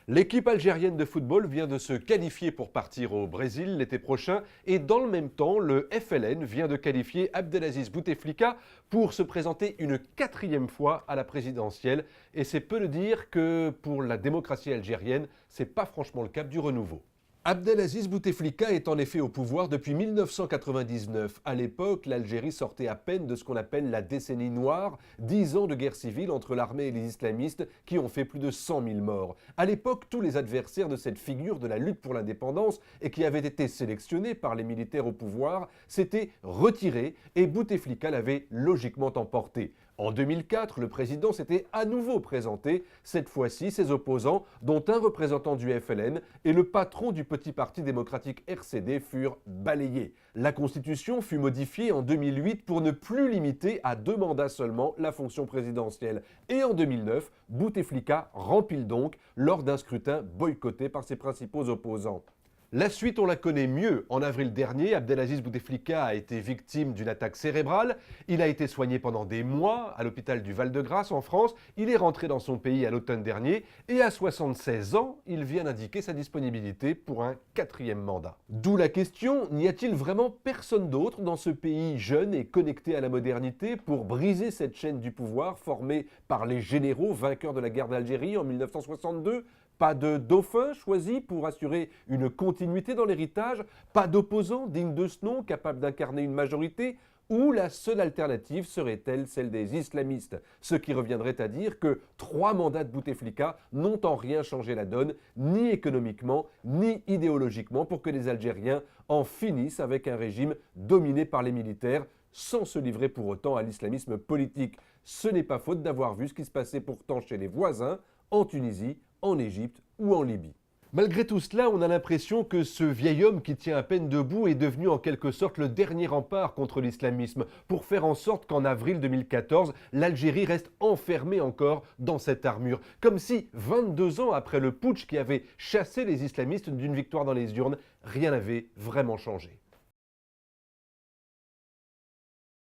L'équipe algérienne de football vient de se qualifier pour partir au Brésil l'été prochain et dans le même temps, le FLN vient de qualifier Abdelaziz Bouteflika pour se présenter une quatrième fois à la présidentielle. Et c'est peu de dire que pour la démocratie algérienne, c'est pas franchement le cap du renouveau. Abdelaziz Bouteflika est en effet au pouvoir depuis 1999. À l'époque, l'Algérie sortait à peine de ce qu'on appelle la décennie noire, 10 ans de guerre civile entre l'armée et les islamistes qui ont fait plus de 100 000 morts. À l'époque, tous les adversaires de cette figure de la lutte pour l'indépendance et qui avaient été sélectionnés par les militaires au pouvoir s'étaient retirés et Bouteflika l'avait logiquement emporté. En 2004, le président s'était à nouveau présenté, cette fois-ci ses opposants, dont un représentant du FLN et le patron du petit parti démocratique RCD furent balayés. La Constitution fut modifiée en 2008 pour ne plus limiter à 2 mandats seulement la fonction présidentielle. Et en 2009, Bouteflika rempile donc lors d'un scrutin boycotté par ses principaux opposants. La suite, on la connaît mieux. En avril dernier, Abdelaziz Bouteflika a été victime d'une attaque cérébrale. Il a été soigné pendant des mois à l'hôpital du Val-de-Grâce en France. Il est rentré dans son pays à l'automne dernier et à 76 ans, il vient d'indiquer sa disponibilité pour un 4e mandat. D'où la question, n'y a-t-il vraiment personne d'autre dans ce pays jeune et connecté à la modernité pour briser cette chaîne du pouvoir formée par les généraux vainqueurs de la guerre d'Algérie en 1962 ? Pas de dauphin choisi pour assurer une continuité dans l'héritage, pas d'opposant digne de ce nom capable d'incarner une majorité, ou la seule alternative serait-elle celle des islamistes? Ce qui reviendrait à dire que 3 mandats de Bouteflika n'ont en rien changé la donne, ni économiquement, ni idéologiquement, pour que les Algériens en finissent avec un régime dominé par les militaires, sans se livrer pour autant à l'islamisme politique. Ce n'est pas faute d'avoir vu ce qui se passait pourtant chez les voisins, en Tunisie, en Égypte ou en Libye. Malgré tout cela, on a l'impression que ce vieil homme qui tient à peine debout est devenu en quelque sorte le dernier rempart contre l'islamisme, pour faire en sorte qu'en avril 2014, l'Algérie reste enfermée encore dans cette armure. Comme si, 22 ans après le putsch qui avait chassé les islamistes d'une victoire dans les urnes, rien n'avait vraiment changé.